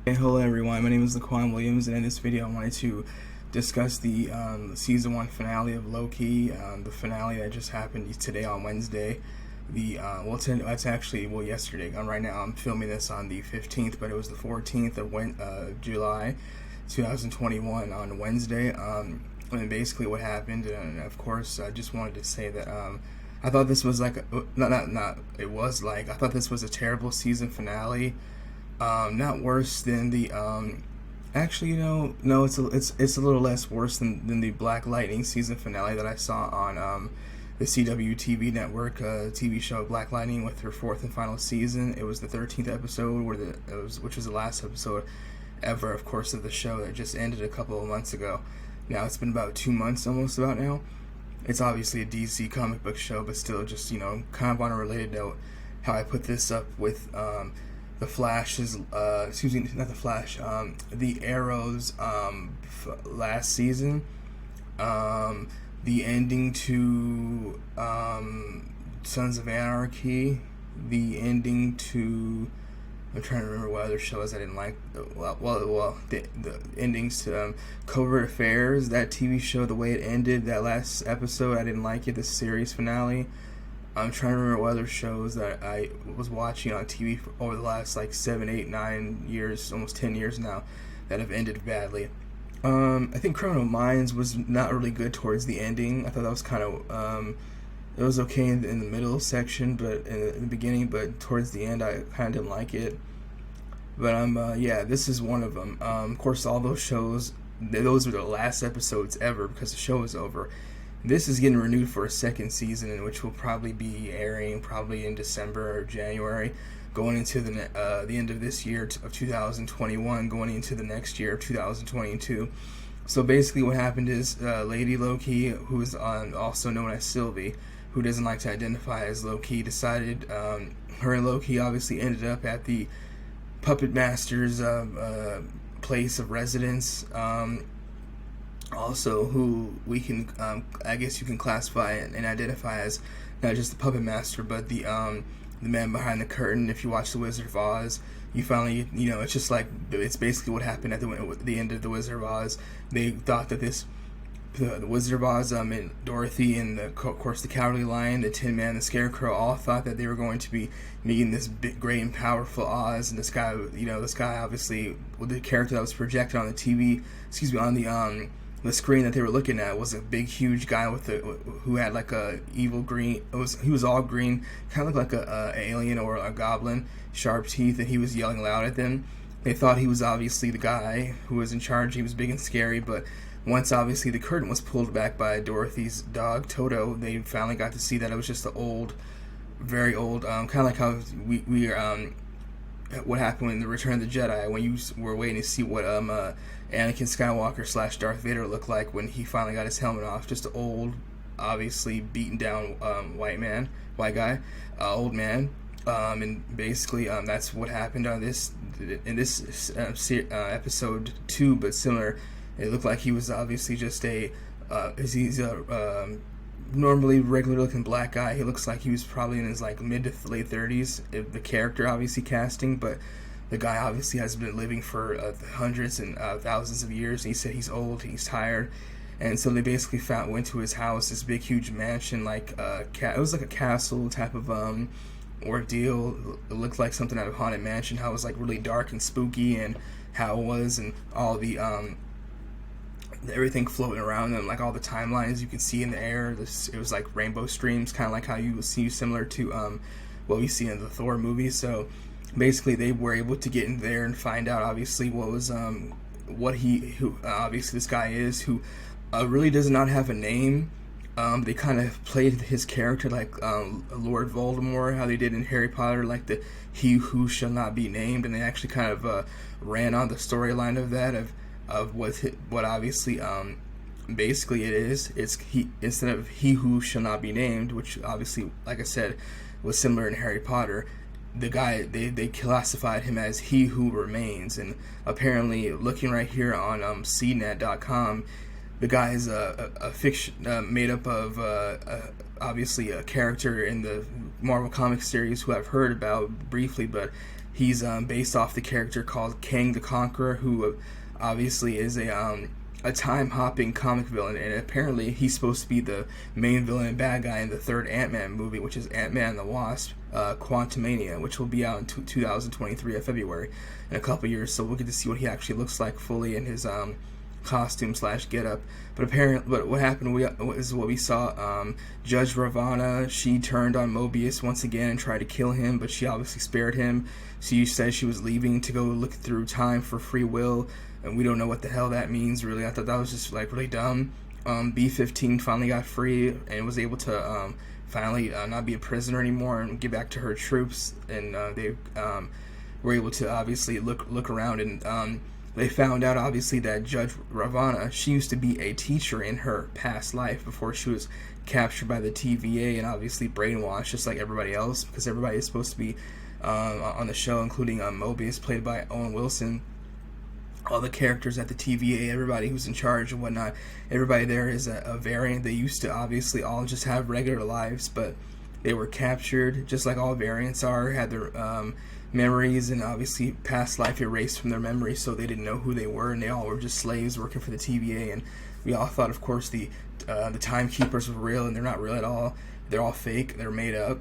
Hey, hello everyone, my name is Laquan Williams, and in this video I wanted to discuss the season 1 finale of Loki, the finale that just happened today on Wednesday. It's actually yesterday. Right now I'm filming this on the 15th, but it was the 14th of July 2021 on Wednesday. And basically what happened, and of course I just wanted to say that I thought this was like I thought this was a terrible season finale. Not worse than the actually, no, it's a little less worse than the Black Lightning season finale that I saw on the CW TV network TV show Black Lightning with her 4th and final season. It was the 13th episode which was the last episode ever, of course, of the show that just ended a couple of months ago. Now it's been about 2 months almost about now. It's obviously a DC comic book show, but still, just kind of on a related note, how I put this up with the Flash's, excuse me, not the Flash, the Arrow's last season, the ending to Sons of Anarchy, the ending to, I'm trying to remember what other shows I didn't like. The endings to Covert Affairs, that TV show, the way it ended, that last episode, I didn't like it, the series finale. I'm trying to remember what other shows that I was watching on TV over the last 7, 8, 9 years, almost 10 years now, that have ended badly. I think Criminal Minds was not really good towards the ending. I thought that was kind of, it was okay in the middle section, but in the beginning, but towards the end, I kind of didn't like it. But yeah, this is one of them. Of course, all those shows, those were the last episodes ever because the show is over. This is getting renewed for a second season, in which will probably be airing probably in December or January, going into the end of this year of 2021, going into the next year of 2022. So basically what happened is Lady Loki, who is also known as Sylvie, who doesn't like to identify as Loki, decided her and Loki obviously ended up at the Puppet Master's place of residence. Also, who we can, I guess you can classify and identify as not just the Puppet Master, but the man behind the curtain. If you watch The Wizard of Oz, you finally, it's just it's basically what happened at the end of The Wizard of Oz. They thought that the Wizard of Oz, and Dorothy, and of course the Cowardly Lion, the Tin Man, the Scarecrow, all thought that they were going to be meeting this big, great and powerful Oz, and this guy obviously, the character that was projected on the TV, on the screen that they were looking at was a big, huge guy who had a evil green. He was all green, kind of looked like a alien or a goblin, sharp teeth, and he was yelling loud at them. They thought he was obviously the guy who was in charge. He was big and scary, but once obviously the curtain was pulled back by Dorothy's dog Toto, they finally got to see that it was just very old, kind of like how what happened in the Return of the Jedi, when you were waiting to see what Anakin Skywalker / Darth Vader looked like when he finally got his helmet off. Just an old, obviously beaten down white guy, old man. And basically that's what happened in this episode 2, but similar. It looked like he was obviously just he's a normally regular looking black guy. He looks like he was probably in his mid to late 30s, the character obviously casting, but the guy obviously has been living for hundreds and thousands of years. He said he's old, he's tired, and so they basically went to his house, this big huge mansion, it was like a castle type of ordeal. It looked like something out of Haunted Mansion, how it was really dark and spooky, and how it was, and all the everything floating around them, all the timelines you can see in the air. It was like rainbow streams, kind of like how you see similar to what we see in the Thor movies. So basically they were able to get in there and find out obviously what was who obviously this guy is, who really does not have a name. They kind of played his character like Lord Voldemort, how they did in Harry Potter, like the He Who Shall Not Be Named, and they actually kind of ran on the storyline of that of what obviously basically it is. It's instead of He Who Shall Not Be Named, which obviously, like I said, was similar in Harry Potter. The guy, they classified him as He Who Remains, and apparently, looking right here on CNET.com, the guy is a fiction made up of obviously a character in the Marvel Comics series who I've heard about briefly, but He's based off the character called Kang the Conqueror, who obviously is a time-hopping comic villain, and apparently he's supposed to be the main villain and bad guy in the third Ant-Man movie, which is Ant-Man and the Wasp, Quantumania, which will be out in 2023 of February, in a couple years, so we'll get to see what he actually looks like fully in his costume / getup. But what happened is what we saw. Judge Ravana, she turned on Mobius once again and tried to kill him, but she obviously spared him. She said she was leaving to go look through time for free will, and we don't know what the hell that means, really. I thought that was just like really dumb. B-15 finally got free and was able to finally not be a prisoner anymore and get back to her troops, and they were able to obviously look around, and they found out obviously that Judge Ravana, she used to be a teacher in her past life before she was captured by the TVA and obviously brainwashed just like everybody else, because everybody is supposed to be on the show, including Mobius, played by Owen Wilson. All the characters at the TVA, everybody who's in charge and whatnot, everybody there is a variant. They used to obviously all just have regular lives, but they were captured, just like all variants are, had their memories and obviously past life erased from their memories, so they didn't know who they were, and they all were just slaves working for the TVA. And we all thought, of course, the timekeepers were real, and they're not real at all. They're all fake. They're made up.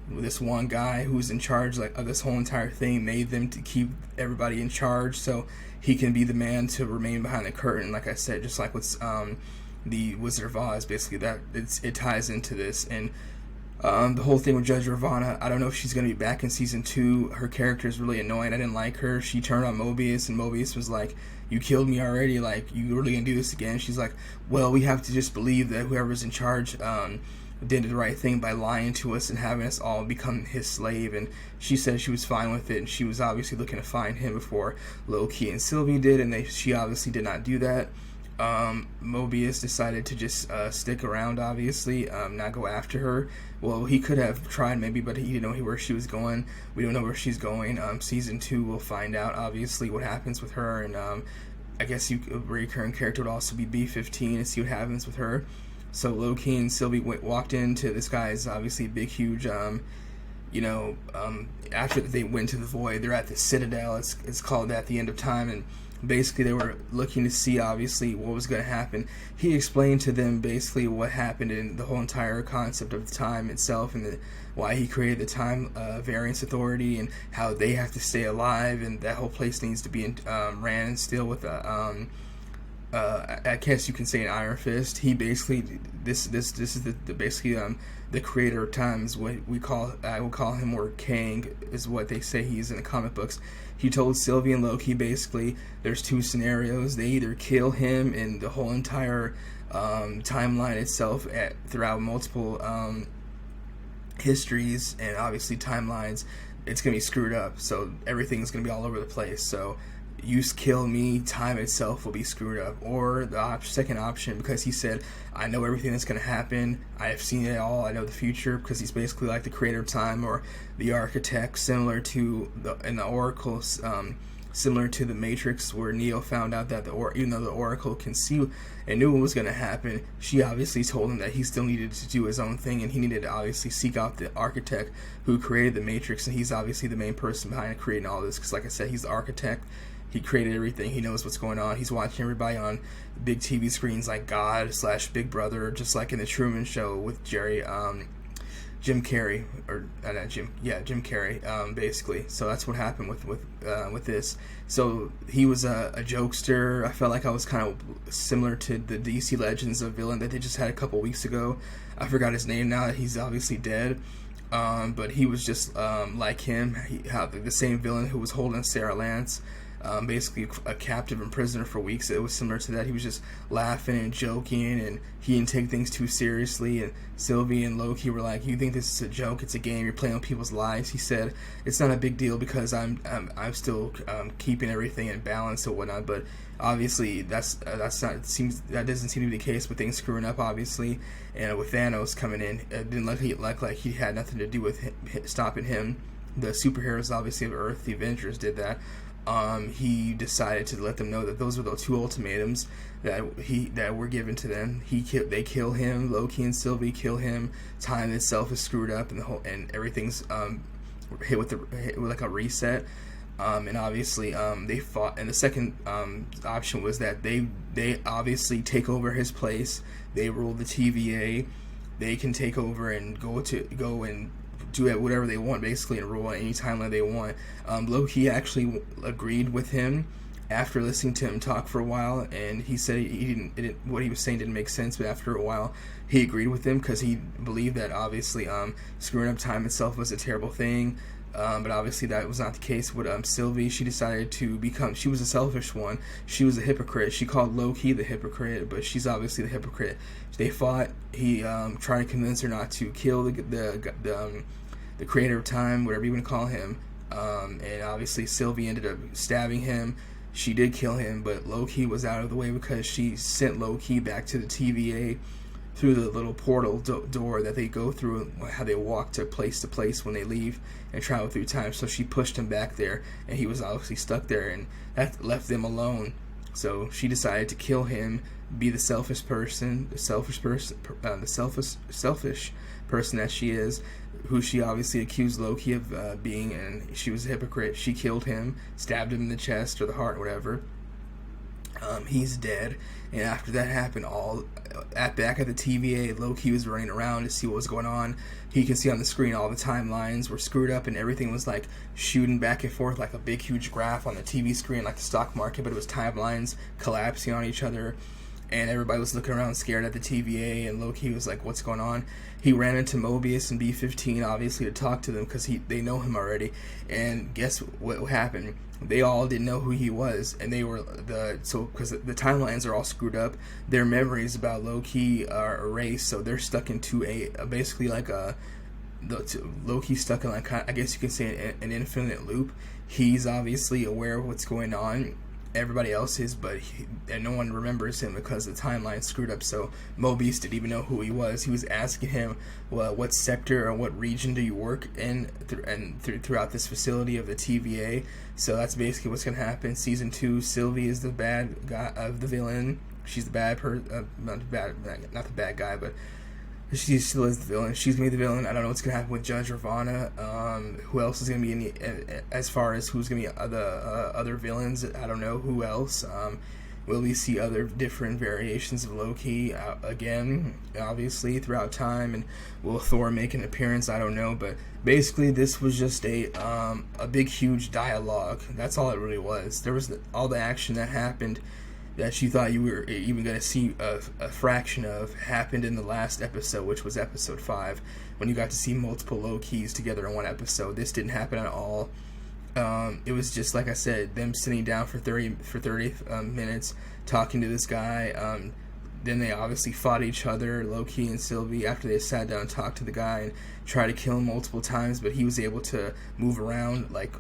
This one guy who's in charge of this whole entire thing made them to keep everybody in charge, so he can be the man to remain behind the curtain. Like I said, just like what's the Wizard of Oz, basically that it ties into this. And the whole thing with Judge Ravana, I don't know if she's going to be back in season 2. Her character is really annoying. I didn't like her. She turned on Mobius, and Mobius was like, "You killed me already. Like, you really going to do this again?" She's like, "Well, we have to just believe that whoever's in charge did the right thing by lying to us and having us all become his slave." And she said she was fine with it, and she was obviously looking to find him before Loki and Sylvie did, and she obviously did not do that. Mobius decided to just stick around, obviously, not go after her. Well, he could have tried maybe, but he didn't know where she was going. We don't know where she's going. Season 2 we'll find out obviously what happens with her, and I guess a recurring character would also be B-15 and see what happens with her. So Loki and Sylvie walked into this guy's obviously big, huge, after they went to the Void, they're at the Citadel. It's called at the end of time, and basically they were looking to see obviously what was going to happen. He explained to them basically what happened in the whole entire concept of the time itself, and why he created the Time Variance Authority, and how they have to stay alive, and that whole place needs to be ran and still with a I guess you can say an Iron Fist. He basically this is basically the creator of time is what I will call him, or Kang is what they say he's in the comic books. He told Sylvie and Loki basically there's 2 scenarios. They either kill him and the whole entire timeline itself throughout multiple histories and obviously timelines, it's gonna be screwed up. So everything's gonna be all over the place. So you kill me, time itself will be screwed up. Or the second option, because he said, I know everything that's going to happen, I have seen it all, I know the future, because he's basically like the creator of time, or the architect, similar to the Oracle, similar to the Matrix, where Neo found out that even though the Oracle can see and knew what was going to happen, she obviously told him that he still needed to do his own thing, and he needed to obviously seek out the architect who created the Matrix, and he's obviously the main person behind creating all this, because like I said, he's the architect. He created everything. He knows what's going on. He's watching everybody on big TV screens like God / Big Brother, just like in the Truman Show with Jim Carrey, or not Jim Carrey, basically. So that's what happened with this. So he was a jokester. I felt like I was kind of similar to the DC Legends of villain that they just had a couple weeks ago. I forgot his name now. He's obviously dead. But he was just like him. The same villain who was holding Sarah Lance. Basically a captive and prisoner for weeks. It was similar to that. He was just laughing and joking, and he didn't take things too seriously. And Sylvie and Loki were like, "You think this is a joke? It's a game. You're playing on people's lives." He said, "It's not a big deal because I'm still keeping everything in balance and whatnot." But obviously that doesn't seem to be the case with things screwing up. Obviously, and with Thanos coming in, it didn't look like he had nothing to do with stopping him. The superheroes obviously of Earth, the Avengers, did that. He decided to let them know that those were the 2 ultimatums that were given to them. They kill him. Loki and Sylvie kill him. Time itself is screwed up, and everything's hit with like a reset. And obviously, they fought. And the second option was that they obviously take over his place. They rule the TVA. They can take over and go and do whatever they want, basically, and rule at any timeline they want. Loki actually agreed with him after listening to him talk for a while, and he said what he was saying didn't make sense, but after a while he agreed with him because he believed that obviously screwing up time itself was a terrible thing. But obviously that was not the case with Sylvie. She decided to she was a selfish one. She was a hypocrite. She called Loki the hypocrite, but she's obviously the hypocrite. They fought. He tried to convince her not to kill the creator of time, whatever you want to call him. And obviously Sylvie ended up stabbing him. She did kill him, but Loki was out of the way because she sent Loki back to the TVA through the little portal door that they go through, how they walk to place when they leave and travel through time. So she pushed him back there, and he was obviously stuck there, and that left them alone. So she decided to kill him, be the selfish person that she is, who she obviously accused Loki of being, and she was a hypocrite. She killed him, stabbed him in the chest or the heart, whatever. He's dead, and after that happened, back at the TVA, Loki was running around to see what was going on. He can see on the screen all the timelines were screwed up, and everything was like shooting back and forth like a big huge graph on the TV screen, like the stock market, but it was timelines collapsing on each other. And everybody was looking around scared at the TVA, and Loki was like, what's going on? He ran into Mobius and B-15, obviously, to talk to them because they know him already. And guess what happened? They all didn't know who he was, and because the timelines are all screwed up, their memories about Loki are erased, so they're stuck into Loki's stuck in I guess you can say an infinite loop. He's obviously aware of what's going on. Everybody else is, and no one remembers him because the timeline screwed up. So Mobius didn't even know who he was. He was asking him, well, what sector or what region do you work in throughout this facility of the TVA. So that's basically what's going to happen. Season 2, Sylvie is the bad guy of the villain. She's the bad person, not the bad guy, but she still is the villain. She's going to be the villain. I don't know what's going to happen with Judge Ravana. Who else is going to be as far as who's going to be other villains? I don't know who else. Will we see other different variations of Loki again, obviously, throughout time? And will Thor make an appearance? I don't know. But basically, this was just a big, huge dialogue. That's all it really was. There was all the action that happened that you thought you were even going to see a fraction of happened in the last episode, which was episode 5, when you got to see multiple Lokis together in one episode. This didn't happen at all. It was just, like I said, them sitting down for 30 minutes talking to this guy. Then they obviously fought each other, Loki and Sylvie, after they sat down and talked to the guy and tried to kill him multiple times, but he was able to move around, make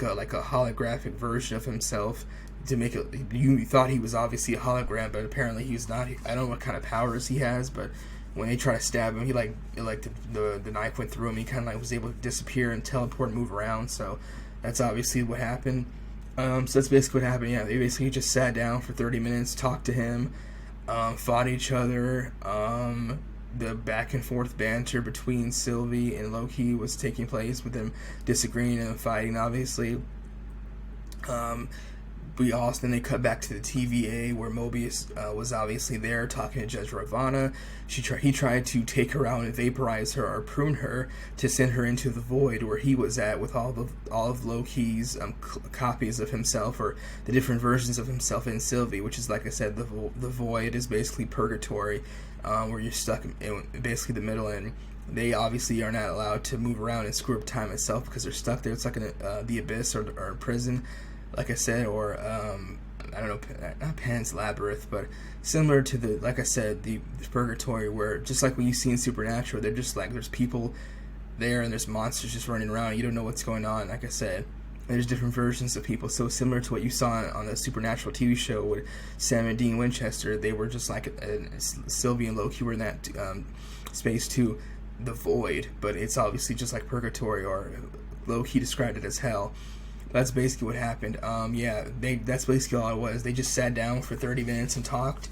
a holographic version of himself to make it. You thought he was obviously a hologram, but apparently he was not. I don't know what kind of powers he has, but when they try to stab him, he the knife went through him. He kind of was able to disappear and teleport and move around. So that's obviously what happened. So that's basically what happened. Yeah, they basically just sat down for 30 minutes, talked to him, fought each other. The back and forth banter between Sylvie and Loki was taking place, with them disagreeing and fighting, obviously. Then they cut back to the TVA, where Mobius was obviously there talking to Judge Ravana. He tried to take her out and vaporize her or prune her to send her into the void where he was at, with all of Loki's copies of himself, or the different versions of himself in Sylvie, which is, like I said, the void is basically purgatory, where you're stuck in basically the middle, and they obviously are not allowed to move around and screw up time itself because they're stuck there. It's like the abyss or a prison, like I said, or I don't know, not Pan's Labyrinth, but similar to the purgatory, where just like when you see in Supernatural, they're just like, there's people there and there's monsters just running around and you don't know what's going on. Like I said, there's different versions of people, so similar to what you saw on the Supernatural TV show with Sam and Dean Winchester. They were just like Sylvie and Loki were in that space too, the void, but it's obviously just like purgatory, or Loki described it as hell. That's basically what happened. That's basically all it was. They just sat down for 30 minutes and talked.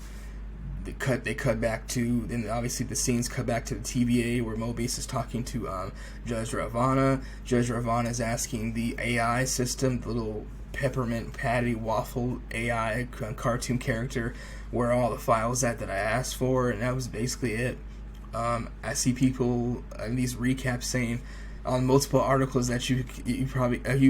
they cut back to, then obviously the scenes cut back to the TVA where Mobius is talking to Judge Ravana. Judge Ravana is asking the AI system, the little peppermint patty waffle AI cartoon character, where are all the files that I asked for, and that was basically it. I see people in these recaps saying on multiple articles that you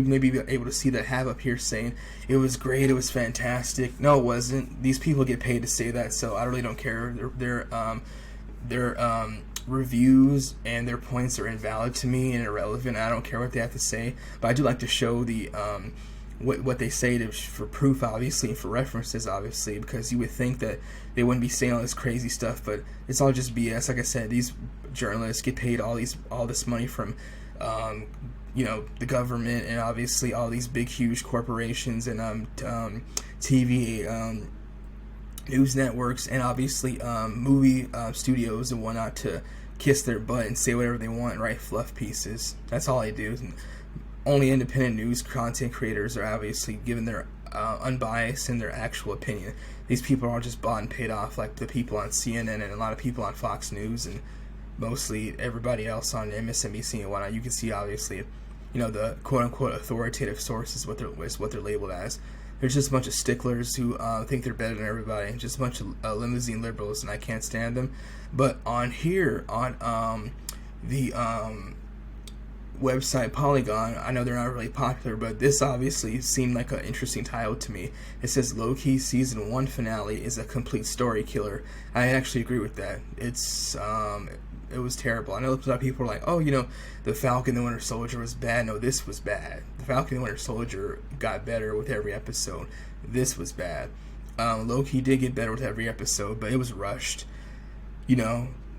may be able to see that have up here saying it was great, it was fantastic. No, it wasn't. These people get paid to say that, so I really don't care. Their reviews and their points are invalid to me and irrelevant. I don't care what they have to say, but I do like to show the what they say for proof, obviously, and for references, obviously, because you would think that they wouldn't be saying all this crazy stuff, but it's all just BS. Like I said, these journalists get paid all this money from the government, and obviously all these big huge corporations and TV news networks, and obviously movie studios and whatnot, to kiss their butt and say whatever they want and write fluff pieces. That's all they do. Only independent news content creators are obviously given their unbiased and their actual opinion. These people are all just bought and paid off, like the people on CNN and a lot of people on Fox News and mostly everybody else on MSNBC and whatnot. You can see, obviously, the quote-unquote authoritative sources, what they're labeled as. They're just a bunch of sticklers who think they're better than everybody, just a bunch of limousine liberals, and I can't stand them. But on here, on the website Polygon, I know they're not really popular, but this obviously seemed like an interesting title to me. It says Loki Season 1 finale is a complete story killer. I actually agree with that. It was terrible. I know a lot of people are like, oh, the Falcon and the Winter Soldier was bad. No, this was bad. The Falcon and the Winter Soldier got better with every episode. This was bad. Loki did get better with every episode, but it was rushed.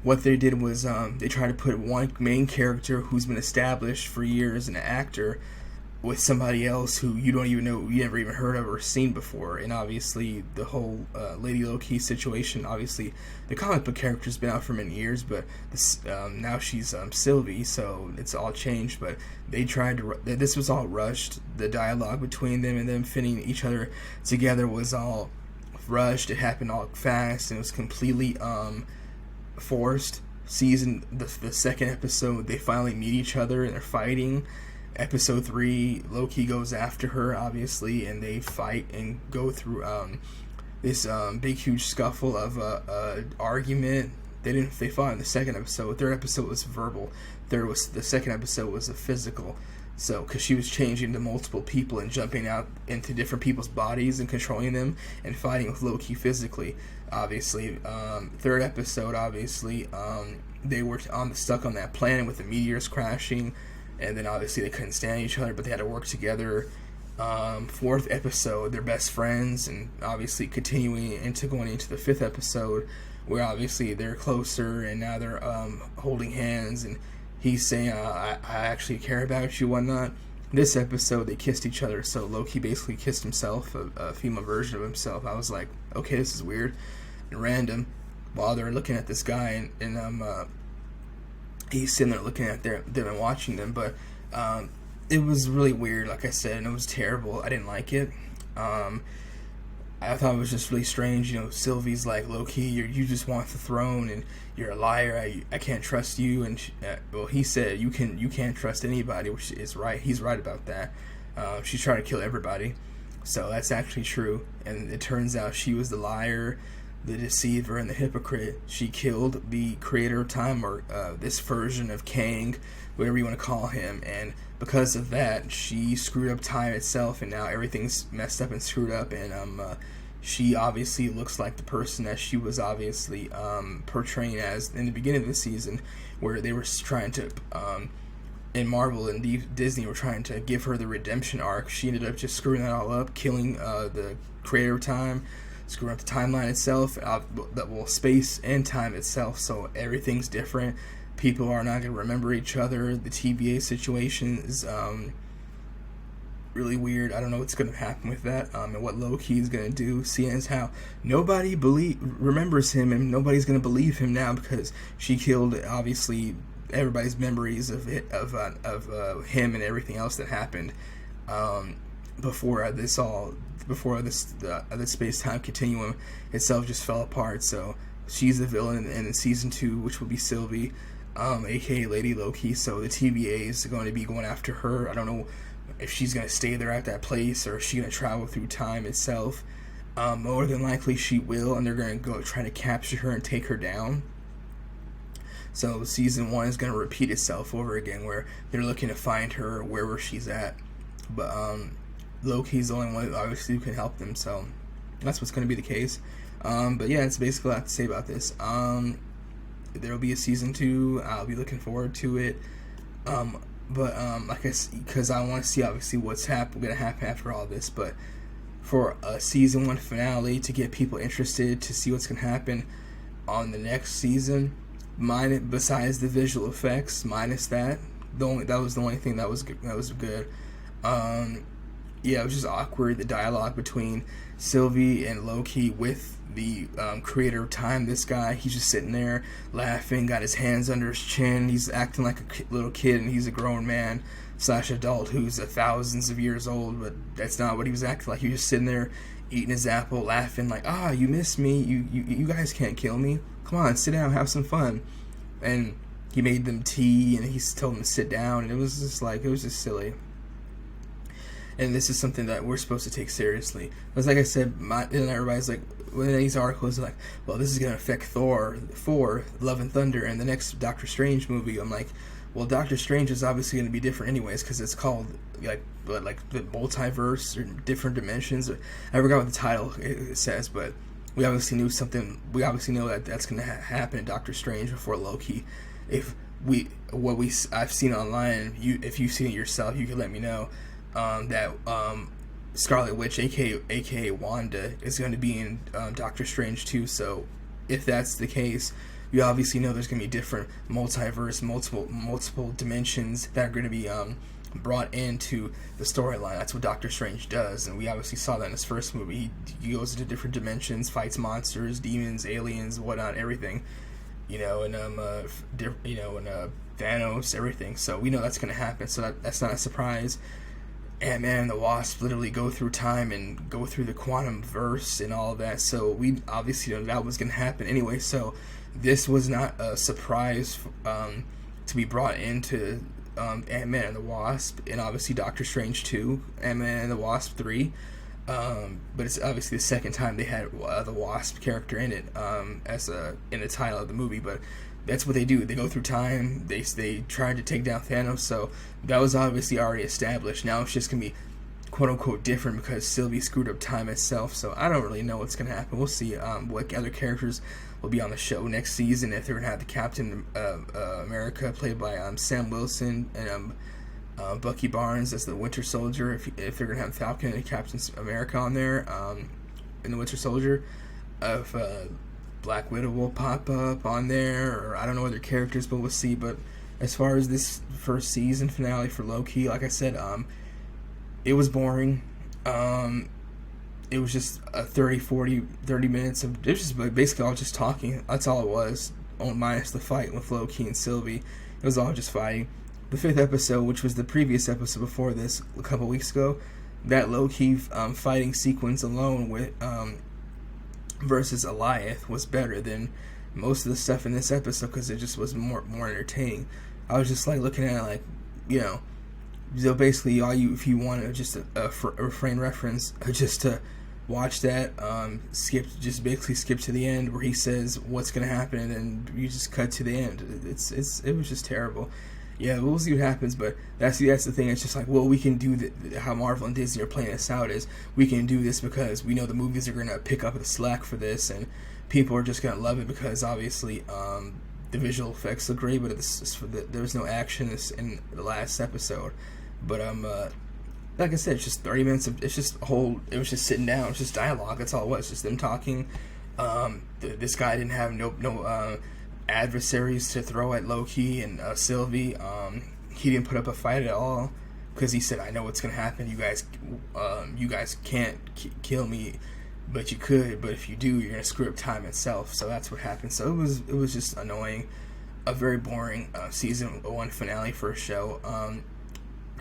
What they did was they tried to put one main character who's been established for years, an actor, with somebody else who you don't even know, you never even heard of or seen before. And obviously the whole Lady Loki situation, obviously the comic book character's been out for many years, but now she's Sylvie, so it's all changed. But they tried to, this was all rushed. The dialogue between them and them fitting each other together was all rushed. It happened all fast, and it was completely forced. The second episode, they finally meet each other and they're fighting. Episode 3, Loki goes after her, obviously, and they fight and go through this big huge scuffle of argument. They fought in the second episode. Third episode was verbal. The second episode was a physical. So, because she was changing to multiple people and jumping out into different people's bodies and controlling them and fighting with Loki physically, obviously. Third episode, obviously, they were stuck on that planet with the meteors crashing, and then obviously they couldn't stand each other, but they had to work together. Fourth episode, they're best friends, and obviously continuing into going into the fifth episode, where obviously they're closer, and now they're holding hands, and he's saying, I actually care about you, whatnot. This episode, they kissed each other, so Loki basically kissed himself, a female version of himself. I was like, okay, this is weird and random, while they're looking at this guy, and he's sitting there looking at them and watching them, but it was really weird, like I said, and it was terrible. I didn't like it. I thought it was just really strange. Sylvie's like, Loki, you just want the throne, and you're a liar. I can't trust you. And he said you can't trust anybody, which is right. He's right about that. She's trying to kill everybody, so that's actually true. And it turns out she was the liar, the deceiver, and the hypocrite. She killed the creator of time, or this version of Kang, whatever you want to call him, and because of that, she screwed up time itself, and now everything's messed up and screwed up, and she obviously looks like the person that she was obviously portraying as in the beginning of the season, where they were trying to, in Marvel and Disney were trying to give her the redemption arc. She ended up just screwing that all up, killing the creator of time, screwing up the timeline itself, space and time itself, so everything's different. People are not going to remember each other. The TVA situation is really weird. I don't know what's going to happen with that, and what Loki is going to do, seeing as how nobody remembers him, and nobody's going to believe him now because she killed, obviously, everybody's memories of him and everything else that happened before the space-time continuum itself just fell apart. So she's the villain in season 2, which will be Sylvie, aka Lady Loki. So the TVA is going to be going after her. I don't know if she's going to stay there at that place, or is she going to travel through time itself. More than likely she will, and they're going to go try to capture her and take her down. So season 1 is going to repeat itself over again, where they're looking to find her wherever she's at. But Loki's the only one obviously who can help them, so that's what's going to be the case. But yeah, that's basically all I have to say about this. There'll be a season 2. I'll be looking forward to it. Like I said, because I want to see obviously what's going to happen after all this. But for a season 1 finale, to get people interested to see what's going to happen on the next season, besides the visual effects, minus that, that was the only thing that was good. Yeah, it was just awkward, the dialogue between Sylvie and Loki with the creator of time. This guy, he's just sitting there laughing, got his hands under his chin. He's acting like a little kid, and he's a grown man / adult who's thousands of years old, but that's not what he was acting like. He was just sitting there eating his apple, laughing like, you miss me, you guys can't kill me, come on, sit down, have some fun. And he made them tea, and he told them to sit down, and it was just silly. And this is something that we're supposed to take seriously. Because like I said, and everybody's like, when these articles are like, well, this is going to affect Thor 4, Love and Thunder, and the next Doctor Strange movie. I'm like, well, Doctor Strange is obviously going to be different anyways, because it's called like the multiverse or different dimensions. I forgot what the title it says, but we obviously knew something. We obviously know that that's going to happen in Doctor Strange before Loki. I've seen online, if you've seen it yourself, you can let me know. That Scarlet Witch, aka Wanda, is going to be in Doctor Strange too. So if that's the case, you obviously know there's going to be different multiverse, multiple dimensions that are going to be brought into the storyline. That's what Doctor Strange does, and we obviously saw that in his first movie. He goes into different dimensions, fights monsters, demons, aliens, whatnot, everything. And Thanos, everything. So we know that's going to happen. So that's not a surprise. Ant-Man and the Wasp literally go through time and go through the quantum verse and all of that. So we obviously know that was going to happen anyway. So this was not a surprise to be brought into Ant-Man and the Wasp, and obviously Doctor Strange 2, Ant-Man and the Wasp 3. But it's obviously the second time they had the Wasp character in it in the title of the movie. But that's what they do. They go through time. They tried to take down Thanos, so that was obviously already established. Now it's just going to be quote-unquote different because Sylvie screwed up time itself, so I don't really know what's going to happen. We'll see what other characters will be on the show next season, if they're going to have the Captain America played by Sam Wilson, and Bucky Barnes as the Winter Soldier, if they're going to have Falcon and Captain America on there in the Winter Soldier, if Black Widow will pop up on there, or I don't know other characters, but we'll see. But as far as this first season finale for Loki, like I said, it was boring. It was just 30 minutes of, it was just basically all just talking. That's all it was, minus the fight with Loki and Sylvie. It was all just fighting. The 5th episode, which was the previous episode before this, a couple weeks ago, that Loki fighting sequence alone with versus Goliath was better than most of the stuff in this episode, because it just was more entertaining. I was just like looking at it like, so basically if you want to just a refrain reference, just to watch that, basically skip to the end where he says what's going to happen, and then you just cut to the end. It was just terrible. Yeah, we'll see what happens, but that's the thing. It's just like, well, we can do how Marvel and Disney are playing this out is we can do this because we know the movies are going to pick up the slack for this, and people are just going to love it because obviously the visual effects look great, but there was no action in the last episode. But like I said, it's just 30 minutes of, it was just sitting down, it's just dialogue. That's all it was, just them talking. This guy didn't have no adversaries to throw at Loki and Sylvie. He didn't put up a fight at all because he said, I know what's gonna happen. You guys can't kill me, but you could. But if you do, you're gonna screw up time itself. So that's what happened. So it was just annoying. A very boring season 1 finale for a show.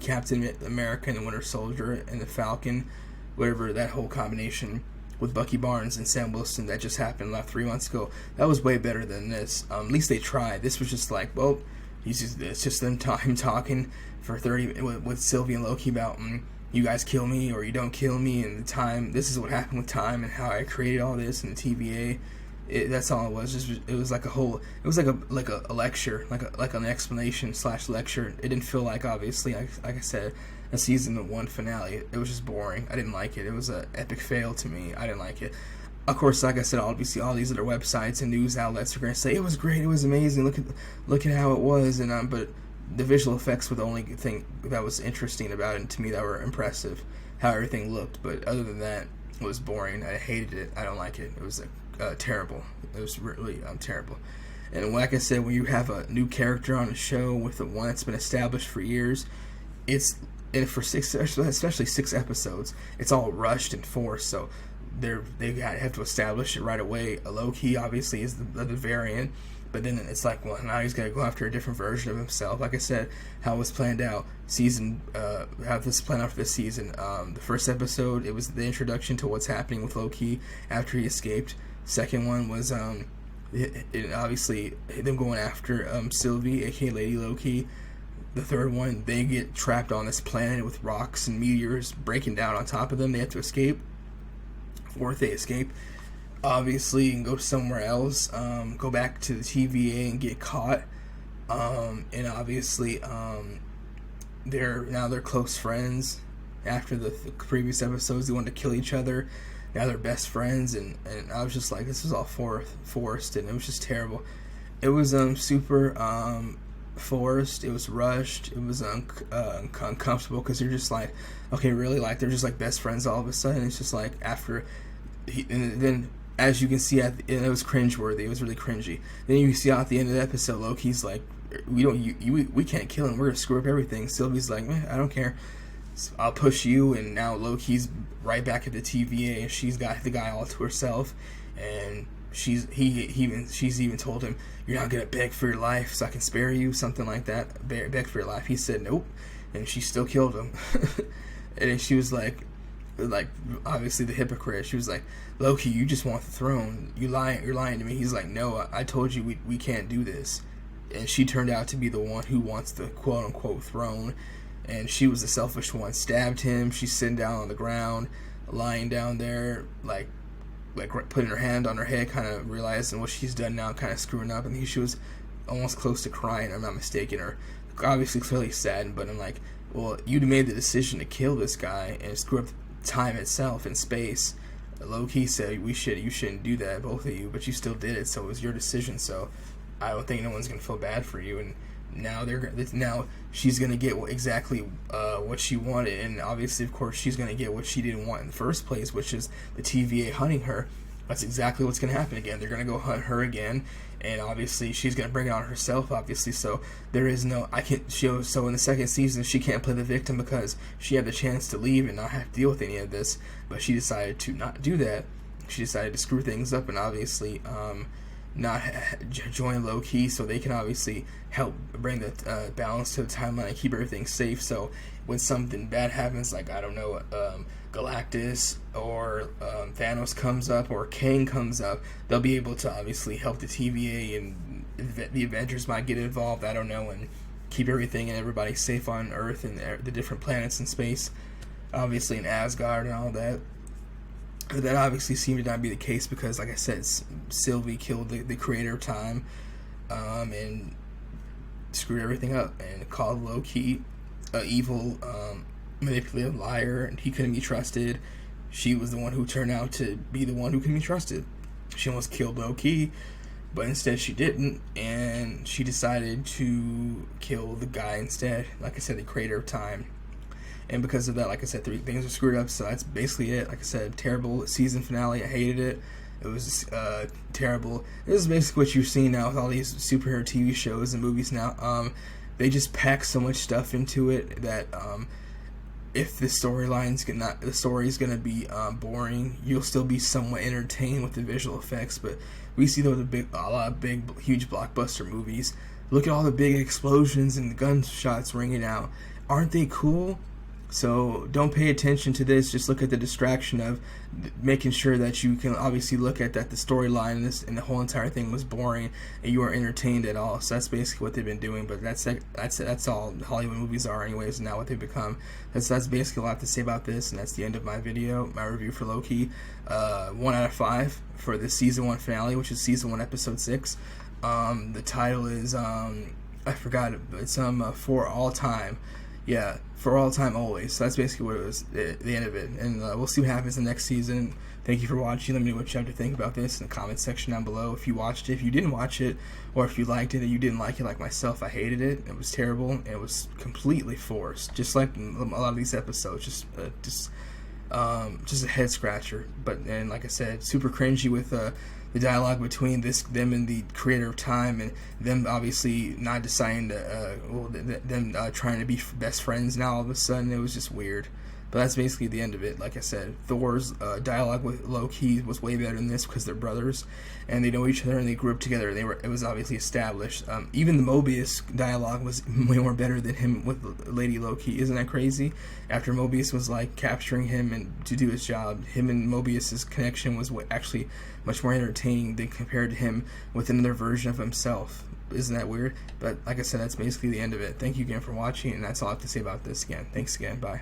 Captain America and the Winter Soldier and the Falcon, whatever, that whole combination with Bucky Barnes and Sam Wilson that just happened like 3 months ago. That was way better than this. At least they tried. This was just like, well, it's just him talking for 30 with Sylvie and Loki about you guys kill me or you don't kill me, and the time. This is what happened with time and how I created all this and the TVA. That's all it was. It was like a whole. It was like a lecture, like an explanation / lecture. It didn't feel like, obviously, like I said, a season 1 finale. It was just boring. I didn't like it. It was an epic fail to me. I didn't like it. Of course, like I said, obviously all these other websites and news outlets are going to say it was great, it was amazing. Look at how it was, and but the visual effects were the only thing that was interesting about it, and to me that were impressive. How everything looked, but other than that, it was boring. I hated it. I don't like it. It was terrible. It was really terrible. And like I said, when you have a new character on a show with the one that's been established for years, and for especially 6 episodes, it's all rushed and forced. So they have to establish it right away. Loki obviously is the variant, but then it's like, well, now he's got to go after a different version of himself. Like I said, how it was planned out how this planned out for this season. The first episode, it was the introduction to what's happening with Loki after he escaped. Second one was obviously them going after Sylvie, aka Lady Loki. The third one, they get trapped on this planet with rocks and meteors breaking down on top of them. They have to escape. Fourth, they escape, obviously, and go somewhere else. Go back to the TVA and get caught. And obviously, they're close friends. After the previous episodes, they wanted to kill each other. Now they're best friends, and I was just like, this was all forced, and it was just terrible. It was super forced. It was rushed. It was uncomfortable, because you're just like, okay, really, like they're just like best friends all of a sudden. It's just like after, and then as you can see and it was cringeworthy. It was really cringy. Then you see at the end of the episode, Loki's like, we can't kill him. We're gonna screw up everything. Sylvie's like, I don't care. I'll push you, and now Loki's right back at the TVA, and she's got the guy all to herself, and she's even told him, you're not gonna beg for your life so I can spare you, something like that. Beg for your life. He said nope, and she still killed him. And she was like obviously the hypocrite. She was like, Loki, you just want the throne. You're lying to me. He's like, no, I told you we can't do this. And she turned out to be the one who wants the quote unquote throne. And she was the selfish one. Stabbed him. She's sitting down on the ground, lying down there, like putting her hand on her head, kind of realizing what she's done now, kind of screwing up. And she was almost close to crying. I'm not mistaken. Or obviously clearly saddened. But I'm like, well, you made the decision to kill this guy and screw up time itself and space. Loki said you shouldn't do that, both of you, but you still did it. So it was your decision. So I don't think no one's gonna feel bad for you. And now she's gonna get exactly what she wanted, and obviously, of course, she's gonna get what she didn't want in the first place, which is the TVA hunting her. That's exactly what's gonna happen again. They're gonna go hunt her again, and obviously, she's gonna bring it on herself. Obviously, so there is no So in the second season, she can't play the victim because she had the chance to leave and not have to deal with any of this, but she decided to not do that. She decided to screw things up, and obviously, not join Loki, so they can obviously help bring the balance to the timeline and keep everything safe. So when something bad happens, like, I don't know, Galactus or Thanos comes up or Kang comes up, they'll be able to obviously help the TVA, and the Avengers might get involved, I don't know, and keep everything and everybody safe on Earth and the different planets in space, obviously in Asgard and all that. But that obviously seemed to not be the case because, like I said, Sylvie killed the creator of time, and screwed everything up, and called Loki an evil, manipulative liar, and he couldn't be trusted. She was the one who turned out to be the one who can be trusted. She almost killed Loki, but instead she didn't, and she decided to kill the guy instead. Like I said, the creator of time. And because of that, like I said, 3 things were screwed up, so that's basically it. Like I said, terrible season finale. I hated it. It was terrible. This is basically what you're seeing now with all these superhero TV shows and movies now. They just pack so much stuff into it that if the story's gonna be boring, you'll still be somewhat entertained with the visual effects. But we see those a lot of big, huge blockbuster movies. Look at all the big explosions and the gunshots ringing out. Aren't they cool? So don't pay attention to this. Just look at the distraction of making sure that you can obviously look at that the storyline and the whole entire thing was boring and you weren't entertained at all. So that's basically what they've been doing. But that's all Hollywood movies are, anyways. And now what they've become. That's basically all I have to say about this. And that's the end of my video, my review for Loki. 1 out of 5 for the season 1 finale, which is season 1, episode 6. The title is I forgot it, but it's for all time. Yeah, for all time, always. So that's basically what it was, the end of it. And we'll see what happens in the next season. Thank you for watching. Let me know what you have to think about this in the comment section down below. If you watched it, if you didn't watch it, or if you liked it and you didn't like it like myself, I hated it. It was terrible, and it was completely forced, just like a lot of these episodes. Just a head scratcher. But and like I said, super cringy with the dialogue between them and the creator of time, and them obviously not deciding to them trying to be best friends now all of a sudden. It was just weird. But that's basically the end of it. Like I said, Thor's dialogue with Loki was way better than this because they're brothers and they know each other and they grew up together. It was obviously established. Even the Mobius dialogue was way more better than him with Lady Loki. Isn't that crazy? After Mobius was like capturing him and to do his job, him and Mobius's connection was actually much more entertaining than compared to him with another version of himself. Isn't that weird? But like I said, that's basically the end of it. Thank you again for watching, and that's all I have to say about this again. Thanks again. Bye.